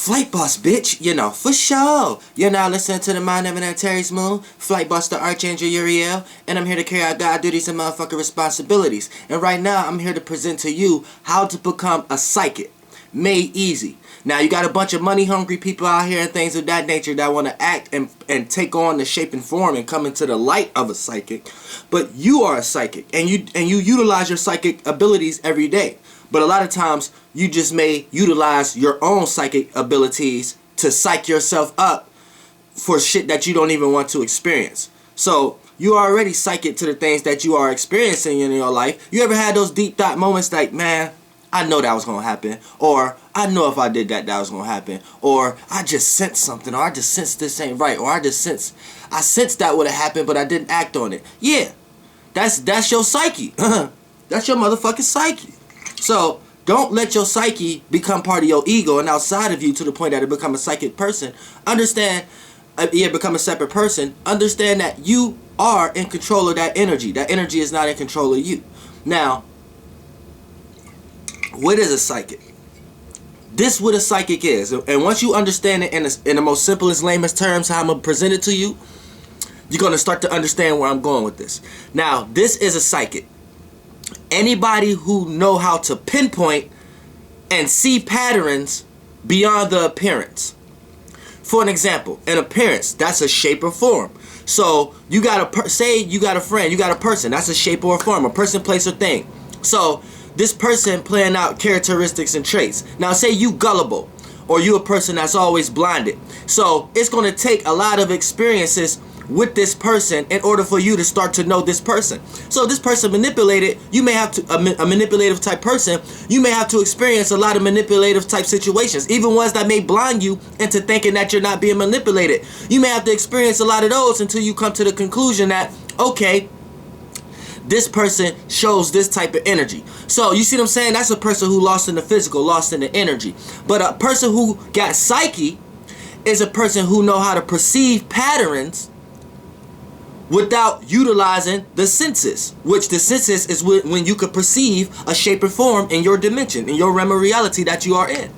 Flight Boss, bitch, you know, for sure. You're now listening to the Mind Eminent Terry's Moon, Flight Boss, the Archangel Uriel, and I'm here to carry out God duties and motherfucking responsibilities. And right now, I'm here to present to you how to become a psychic. Made easy. Now, you got a bunch of money-hungry people out here and things of that nature that want to act and take on the shape and form and come into the light of a psychic. But you are a psychic, and you utilize your psychic abilities every day. But a lot of times, you just may utilize your own psychic abilities to psych yourself up for shit that you don't even want to experience. So, you are already psychic to the things that you are experiencing in your life. You ever had those deep thought moments like, man, I know that was going to happen, or I know if I did that, that was going to happen, or I just sensed something, or I just sensed this ain't right, or I sensed that would have happened, but I didn't act on it. Yeah, that's your psyche. That's your motherfucking psyche. So, don't let your psyche become part of your ego and outside of you to the point that it become a psychic person. Understand, become a separate person. Understand that you are in control of that energy. That energy is not in control of you. Now, what is a psychic? This what a psychic is. And once you understand it in the most simplest, lamest terms, how I'm going to present it to you, you're going to start to understand where I'm going with this. Now, this is a psychic. Anybody who know how to pinpoint and see patterns beyond the appearance. For an example, an appearance, that's a shape or form. So, you got say you got a friend, you got a person, that's a shape or a form, a person, place, or thing. So, this person playing out characteristics and traits. Now, say you gullible, or you a person that's always blinded. So, it's going to take a lot of experiences with this person in order for you to start to know this person. So this person manipulated, you may have to, a manipulative type person, you may have to experience a lot of manipulative type situations, even ones that may blind you into thinking that you're not being manipulated. You may have to experience a lot of those until you come to the conclusion that, okay, this person shows this type of energy. So you see what I'm saying? That's a person who lost in the physical, lost in the energy. But a person who got psyche is a person who know how to perceive patterns without utilizing the senses, which the senses is when you could perceive a shape or form in your dimension, in your realm of reality that you are in.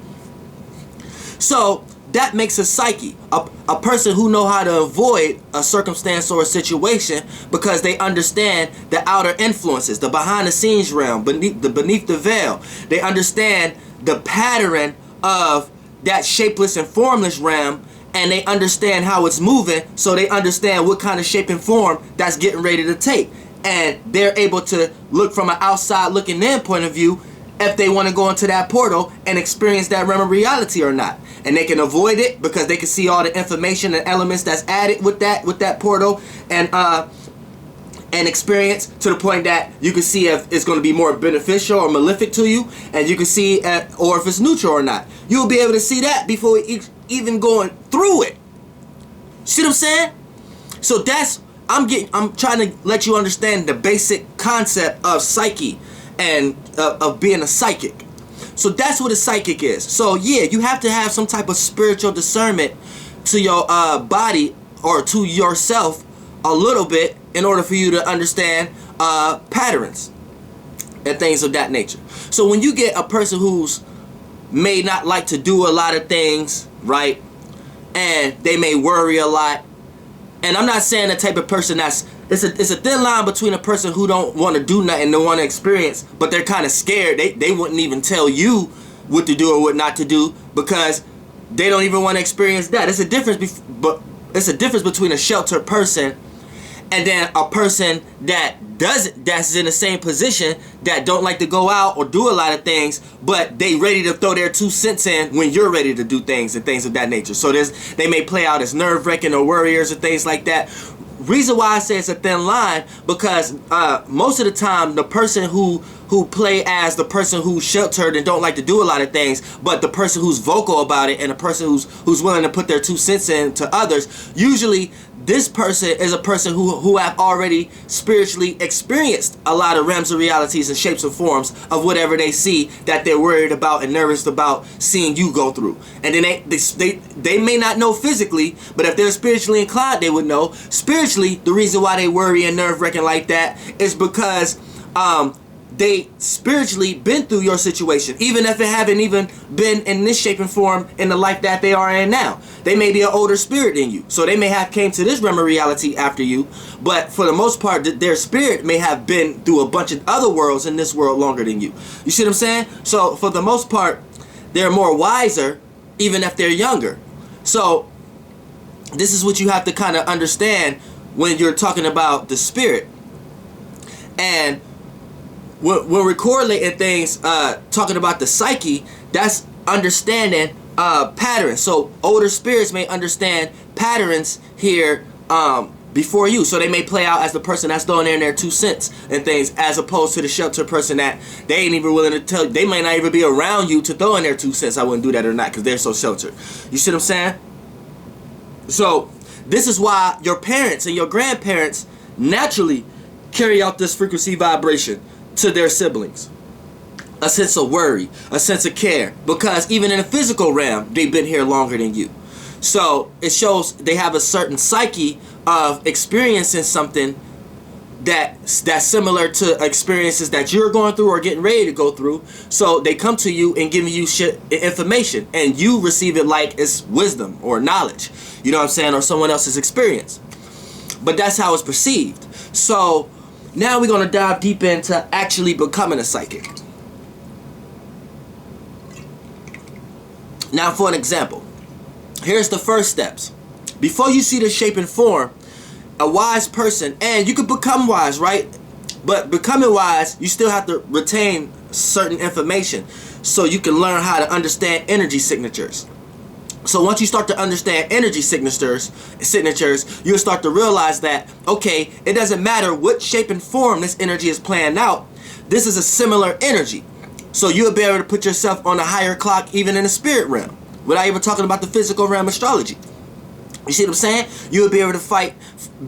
So that makes a psyche, a person who know how to avoid a circumstance or a situation because they understand the outer influences, the behind the scenes realm, beneath the veil. They understand the pattern of that shapeless and formless realm, and they understand how it's moving, so they understand what kind of shape and form that's getting ready to take. And they're able to look from an outside looking in point of view if they want to go into that portal and experience that realm of reality or not. And they can avoid it because they can see all the information and elements that's added with that portal and experience to the point that you can see if it's going to be more beneficial or malefic to you, and you can see or if it's neutral or not. You'll be able to see that before even going through it. See what I'm saying? So I'm trying to let you understand the basic concept of psyche and of being a psychic. So that's what a psychic is. So yeah, you have to have some type of spiritual discernment to your body or to yourself a little bit in order for you to understand patterns and things of that nature. So when you get a person who's may not like to do a lot of things, right? And they may worry a lot. And I'm not saying the type of person it's a thin line between a person who don't want to do nothing, don't want to experience, but they're kind of scared. They wouldn't even tell you what to do or what not to do because they don't even want to experience that. It's a difference, but it's a difference between a sheltered person and then a person that's in the same position that don't like to go out or do a lot of things, but they ready to throw their 2 cents in when you're ready to do things and things of that nature. So they may play out as nerve-wracking or warriors or things like that. Reason why I say it's a thin line, because most of the time the person who play as the person who's sheltered and don't like to do a lot of things, but the person who's vocal about it and the person who's willing to put their 2 cents in to others, usually this person is a person who have already spiritually experienced a lot of realms of realities and shapes and forms of whatever they see that they're worried about and nervous about seeing you go through. And then they may not know physically, but if they're spiritually inclined, they would know. Spiritually, the reason why they worry and nerve-wracking like that is because they spiritually been through your situation, even if it haven't even been in this shape and form in the life that they are in now. They may be an older spirit than you, so they may have came to this realm of reality after you, but for the most part, their spirit may have been through a bunch of other worlds in this world longer than you. You see what I'm saying? So for the most part, they're more wiser, even if they're younger. So this is what you have to kind of understand when you're talking about the spirit. And when we're correlating things, talking about the psyche, that's understanding patterns. So older spirits may understand patterns here before you. So they may play out as the person that's throwing in their 2 cents and things, as opposed to the sheltered person that they ain't even willing to tell you. They may not even be around you to throw in their 2 cents. I wouldn't do that or not, because they're so sheltered. You see what I'm saying? So this is why your parents and your grandparents naturally carry out this frequency vibration to their siblings. A sense of worry, a sense of care, because even in the physical realm, they've been here longer than you. So it shows they have a certain psyche of experiencing something that's similar to experiences that you're going through or getting ready to go through. So they come to you and giving you information, and you receive it like it's wisdom or knowledge, you know what I'm saying, or someone else's experience. But that's how it's perceived. So now we're going to dive deep into actually becoming a psychic. Now for an example, here's the first steps. Before you see the shape and form, a wise person, and you could become wise, right? But becoming wise, you still have to retain certain information so you can learn how to understand energy signatures. So once you start to understand energy signatures, you'll start to realize that, okay, it doesn't matter what shape and form this energy is playing out. This is a similar energy. So you'll be able to put yourself on a higher clock even in the spirit realm, without even talking about the physical realm astrology. You see what I'm saying? You'll be able to fight,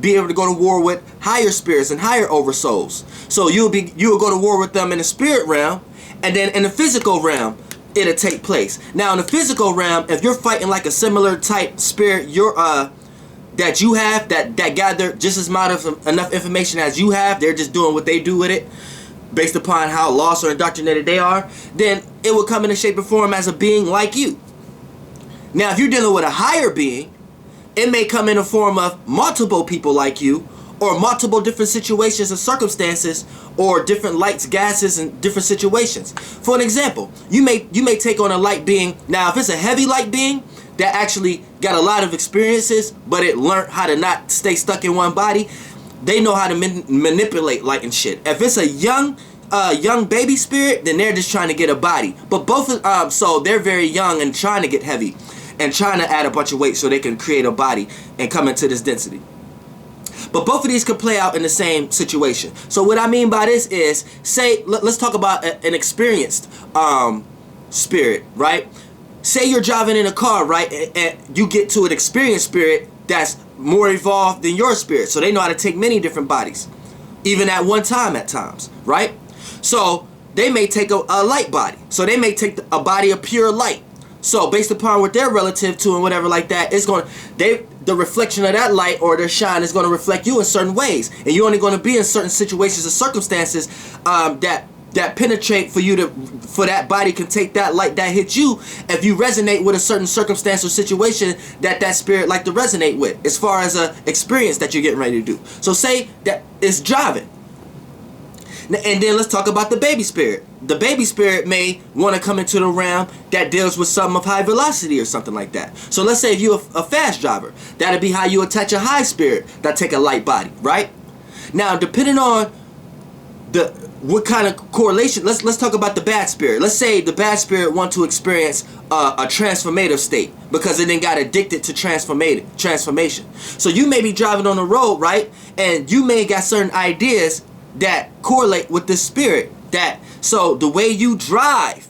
be able to go to war with higher spirits and higher oversouls. So you'll go to war with them in the spirit realm, and then in the physical realm, it'll take place. Now in the physical realm, if you're fighting like a similar type spirit that you have, that gather just as much of enough information as you have, they're just doing what they do with it based upon how lost or indoctrinated they are, then it will come in a shape and form as a being like you. Now if you're dealing with a higher being, it may come in a form of multiple people like you, or multiple different situations and circumstances, or different lights, gases, and different situations. For an example, you may take on a light being. Now if it's a heavy light being that actually got a lot of experiences, but it learned how to not stay stuck in one body, they know how to manipulate light and shit. If it's a young baby spirit, then they're just trying to get a body. But both so they're very young and trying to get heavy and trying to add a bunch of weight so they can create a body and come into this density. But both of these could play out in the same situation. So what I mean by this is, say, let's talk about an experienced spirit, right? Say you're driving in a car, right, and you get to an experienced spirit that's more evolved than your spirit. So they know how to take many different bodies, even at one time at times, right? So they may take a light body. So they may take a body of pure light. So based upon what they're relative to and whatever like that, it's going to, the reflection of that light or their shine is going to reflect you in certain ways, and you're only going to be in certain situations and circumstances that penetrate for that body can take that light that hits you if you resonate with a certain circumstance or situation that spirit like to resonate with, as far as a experience that you're getting ready to do. So say that it's driving. And then let's talk about the baby spirit. The baby spirit may want to come into the realm that deals with something of high velocity or something like that. So let's say if you're a fast driver, that'd be how you attach a high spirit that take a light body, right? Now, depending on what kind of correlation, let's talk about the bad spirit. Let's say the bad spirit want to experience a transformative state because it then got addicted to transformation. So you may be driving on the road, right? And you may got certain ideas that correlate with this spirit. So the way you drive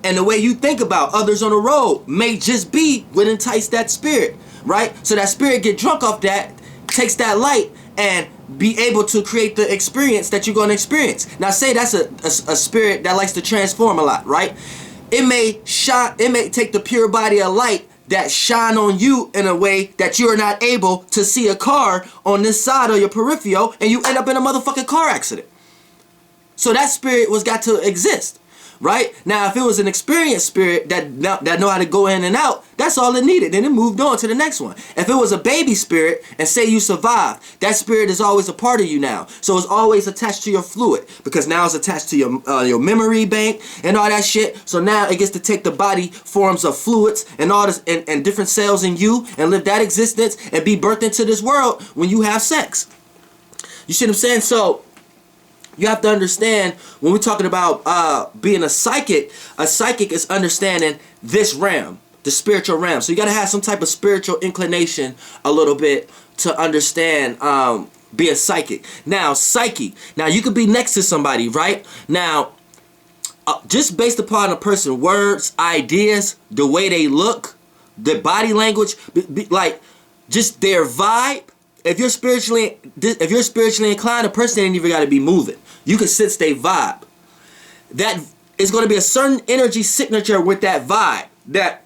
and the way you think about others on the road may just be what entice that spirit, right? So that spirit get drunk off that, takes that light, and be able to create the experience that you're going to experience. Now say that's a spirit that likes to transform a lot, right? It may take the pure body of light that shine on you in a way that you're not able to see a car on this side of your peripheral, and you end up in a motherfucking car accident. So that spirit was got to exist. Right? Now, if it was an experienced spirit that know how to go in and out, that's all it needed. Then it moved on to the next one. If it was a baby spirit, and say you survived, that spirit is always a part of you now. So it's always attached to your fluid, because now it's attached to your memory bank and all that shit. So now it gets to take the body forms of fluids and all this and different cells in you and live that existence and be birthed into this world when you have sex. You see what I'm saying? So you have to understand, when we're talking about being a psychic is understanding this realm, the spiritual realm. So you got to have some type of spiritual inclination a little bit to understand being psychic. Now, psyche. Now, you could be next to somebody, right? Now, just based upon a person's words, ideas, the way they look, their body language, like just their vibe. If you're spiritually inclined, a person ain't even got to be moving. You can sense their vibe. That is going to be a certain energy signature with that vibe that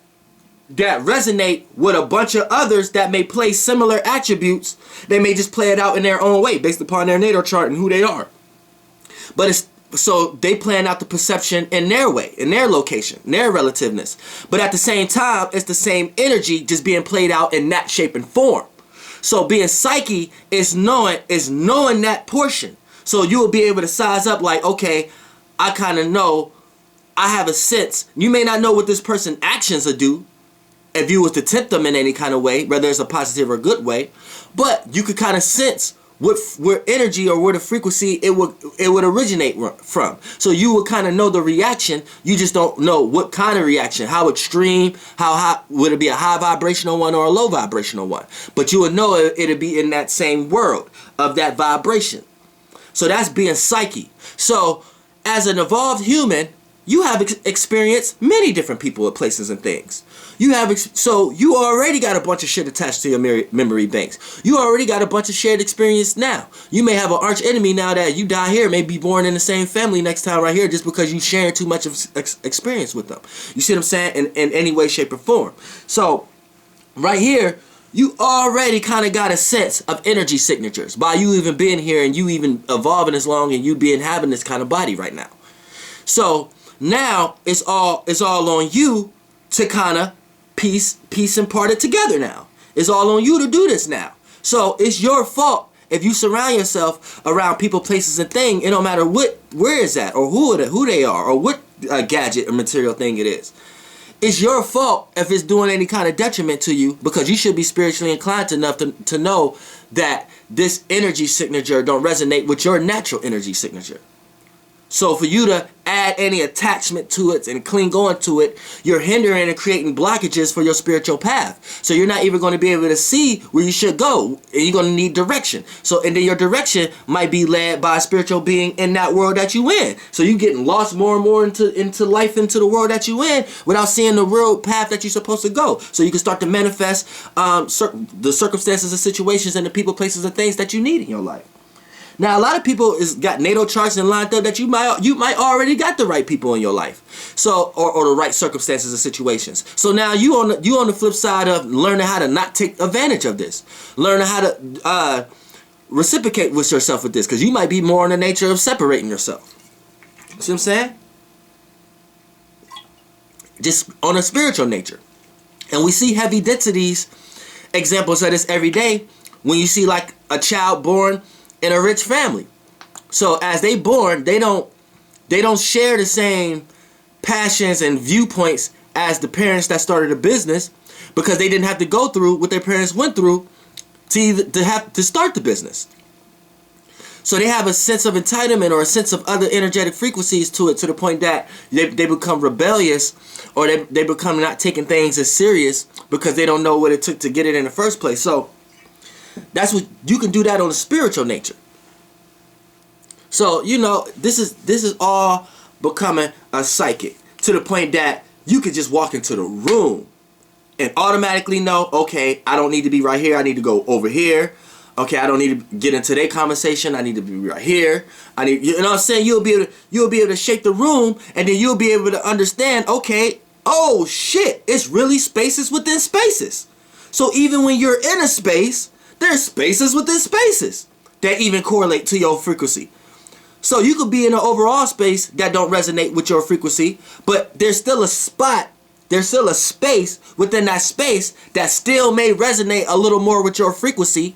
resonate with a bunch of others that may play similar attributes. They may just play it out in their own way based upon their natal chart and who they are. But it's so they plan out the perception in their way, in their location, in their relativeness. But at the same time, it's the same energy just being played out in that shape and form. So being psyche is knowing that portion. So you will be able to size up like, okay, I kind of know, I have a sense. You may not know what this person's actions will do if you was to tempt them in any kind of way, whether it's a positive or good way, but you could kind of sense where energy or where the frequency it would originate from. So you would kind of know the reaction. You just don't know what kind of reaction, how extreme, how high, would it be a high vibrational one or a low vibrational one. But you would know it'd be in that same world of that vibration. So that's being psyche. So as an evolved human, you have experienced many different people at places and things. So you already got a bunch of shit attached to your memory banks. You already got a bunch of shared experience now. You may have an arch enemy now that you die here, may be born in the same family next time right here just because you sharing too much of experience with them. You see what I'm saying? In any way, shape, or form. So right here, you already kind of got a sense of energy signatures by you even being here and you even evolving as long and you having this kind of body right now. So now it's all on you to kind of piece and part it together now. It's all on you to do this now. So it's your fault if you surround yourself around people, places, and things. It don't matter where it's at or who they are or what gadget or material thing it is. It's your fault if it's doing any kind of detriment to you, because you should be spiritually inclined enough to know that this energy signature don't resonate with your natural energy signature. So for you to add any attachment to it and cling on to it, you're hindering and creating blockages for your spiritual path. So you're not even going to be able to see where you should go, and you're going to need direction. So, and then your direction might be led by a spiritual being in that world that you in. So you're getting lost more and more into life, into the world that you in, without seeing the real path that you're supposed to go. So you can start to manifest the circumstances and situations and the people, places, and things that you need in your life. Now, a lot of people got natal charts and lined up that you might already got the right people in your life, so or the right circumstances and situations. So now you on the flip side of learning how to not take advantage of this, learning how to reciprocate with yourself with this, because you might be more in the nature of separating yourself. See what I'm saying? Just on a spiritual nature, and we see heavy densities, examples of this every day when you see like a child born in a rich family. So as they born, they don't share the same passions and viewpoints as the parents that started a business, because they didn't have to go through what their parents went through to have to start the business. So they have a sense of entitlement or a sense of other energetic frequencies to it, to the point that they become rebellious, or they become not taking things as serious because they don't know what it took to get it in the first place. So that's what you can do that on a spiritual nature. So, you know, this is all becoming a psychic, to the point that you could just walk into the room and automatically know, okay, I don't need to be right here, I need to go over here. Okay, I don't need to get into their conversation, I need to be right here. You know what I'm saying? You'll be able to shake the room, and then you'll be able to understand, okay, oh shit, it's really spaces within spaces. So even when you're in a space, there's spaces within spaces that even correlate to your frequency. So you could be in an overall space that don't resonate with your frequency, but there's still a spot, there's still a space within that space that still may resonate a little more with your frequency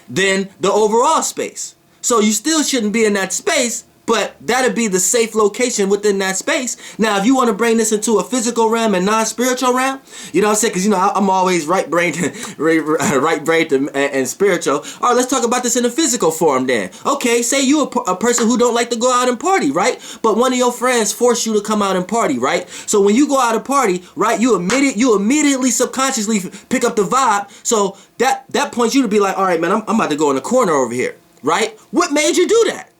than the overall space. So you still shouldn't be in that space, but that'd be the safe location within that space. Now, if you want to bring this into a physical realm and non-spiritual realm, you know what I'm saying? Because, you know, I'm always right-brained and spiritual. All right, let's talk about this in a physical form then. Okay, say you a person who don't like to go out and party, right? But one of your friends force you to come out and party, right? So when you go out and party, right, you immediately subconsciously pick up the vibe. So that points you to be like, all right, man, I'm about to go in the corner over here, right? What made you do that?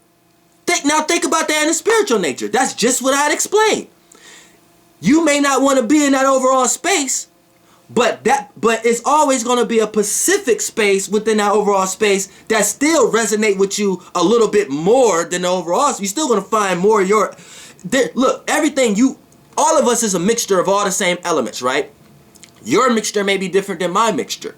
Now think about that in the spiritual nature. That's just what I'd explained. You may not want to be in that overall space, but it's always going to be a specific space within that overall space that still resonate with you a little bit more than the overall. So you're still going to find more of your... Look, all of us is a mixture of all the same elements, right? Your mixture may be different than my mixture.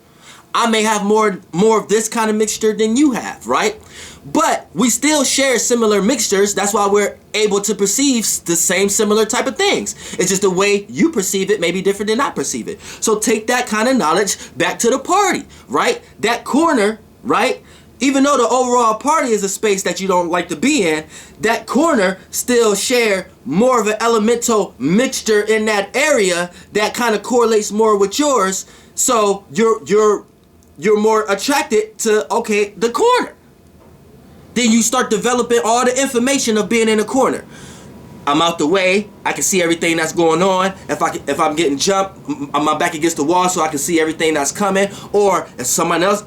I may have more of this kind of mixture than you have, right? But we still share similar mixtures. That's why we're able to perceive the same similar type of things. It's just the way you perceive it may be different than I perceive it. So take that kind of knowledge back to the party, right? That corner, right? Even though the overall party is a space that you don't like to be in, that corner still share more of an elemental mixture in that area that kind of correlates more with yours. So you're more attracted to, okay, the corner. Then you start developing all the information of being in a corner. I'm out the way. I can see everything that's going on. If I'm getting jumped, my back against the wall so I can see everything that's coming. Or if someone else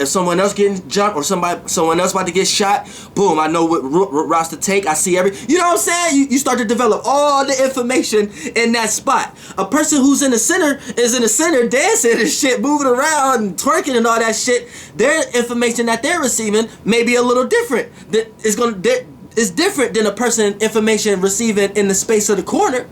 getting jumped or someone else about to get shot, boom, I know what routes to take. I see you know what I'm saying? You start to develop all the information in that spot. A person who's in the center is in the center dancing and shit, moving around and twerking and all that shit. Their information that they're receiving may be a little different. It's different than a person information receiving in the space of the corner.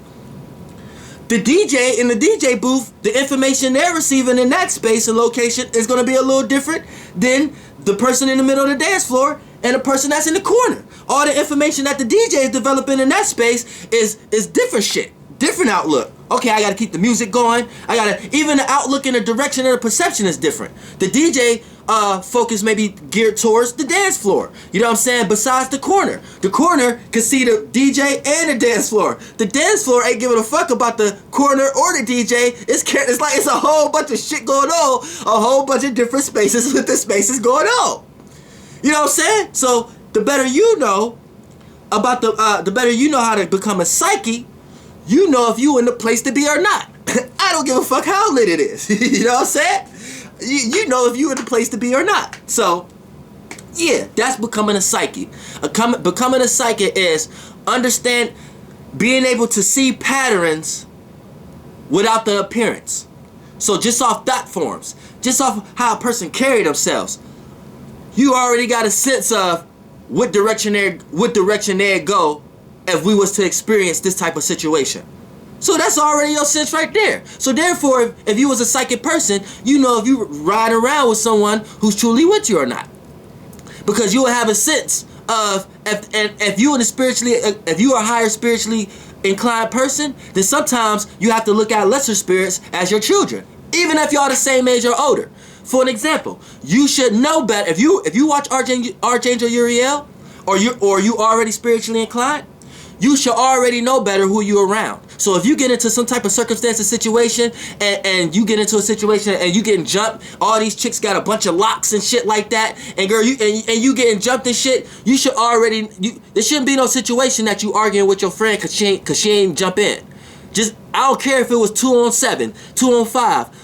The DJ in the DJ booth, the information they're receiving in that space and location is going to be a little different than the person in the middle of the dance floor and the person that's in the corner. All the information that the DJ is developing in that space is different shit, different outlook. Okay, I got to keep the music going. Even the outlook and the direction and the perception is different. The DJ focus may be geared towards the dance floor. You know what I'm saying? Besides the corner. The corner can see the DJ and the dance floor. The dance floor ain't giving a fuck about the corner or the DJ. It's like it's a whole bunch of shit going on. A whole bunch of different spaces with the spaces going on. You know what I'm saying? So the better you know about the better you know how to become a psyche, you know if you in the place to be or not. I don't give a fuck how lit it is. You know what I'm saying? You know if you in the place to be or not. So, yeah, that's becoming a psyche. Becoming a psyche is being able to see patterns without the appearance. So just off thought forms, just off how a person carry themselves, you already got a sense of what direction they'd go if we was to experience this type of situation. So that's already your sense right there. So therefore, if you was a psychic person, you know if you ride around with someone who's truly with you or not. Because you will have a sense of if you are a higher spiritually inclined person, then sometimes you have to look at lesser spirits as your children, even if y'all the same age or older. For an example, you should know better. If you watch Archangel Uriel, or you already spiritually inclined, you should already know better who you're around. So if you get into some type of circumstance or situation and you get into a situation and you getting jumped, all these chicks got a bunch of locks and shit like that, and girl, you getting jumped and shit, you should already, there shouldn't be no situation that you arguing with your friend cause she ain't jump in. I don't care if it was 2-on-7, 2-on-5.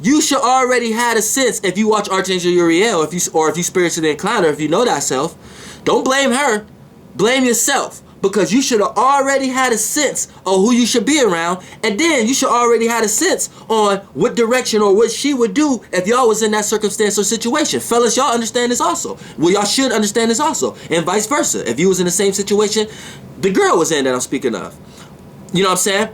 You should already had a sense if you watch Archangel Uriel, if you spiritually inclined, or if you know thyself. Don't blame her, blame yourself. Because you should have already had a sense of who you should be around, and then you should already had a sense on what direction or what she would do if y'all was in that circumstance or situation. Fellas, y'all understand this also. Well, y'all should understand this also, and vice versa. If you was in the same situation the girl was in that I'm speaking of. You know what I'm saying?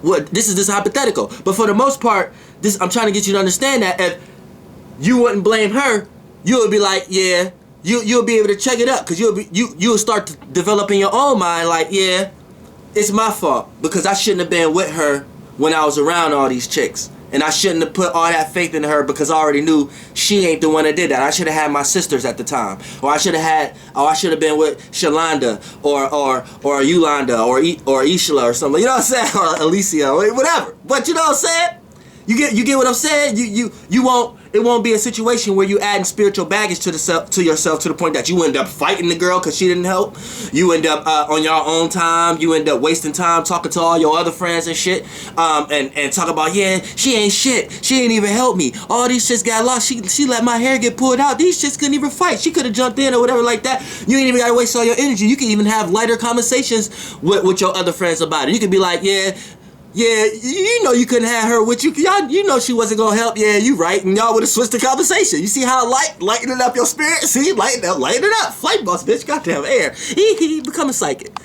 Well, this is hypothetical. But for the most part, I'm trying to get you to understand that if you wouldn't blame her, you would be like, yeah, you'll be able to check it up, because you'll start to develop in your own mind like, yeah, it's my fault because I shouldn't have been with her when I was around all these chicks. And I shouldn't have put all that faith in her because I already knew she ain't the one that did that. I should have had my sisters at the time. Or I should have been with Shalonda or Yolanda or Ishla or something. You know what I'm saying? Or Alicia or whatever. But you know what I'm saying? You get what I'm saying? It won't be a situation where you adding spiritual baggage to yourself to the point that you end up fighting the girl because she didn't help. You end up on your own time. You end up wasting time talking to all your other friends and shit, and talk about, yeah, she ain't shit. She ain't even help me. All these shits got lost. She let my hair get pulled out. These shits couldn't even fight. She could have jumped in or whatever like that. You ain't even gotta waste all your energy. You can even have lighter conversations with your other friends about it. You could be like, yeah, you know you couldn't have her with you. Y'all, you know she wasn't gonna help. Yeah, you right. And y'all would have switched the conversation. You see how lightening up your spirit? See, lighten it up. Flight boss, bitch. Goddamn air. Become a psychic.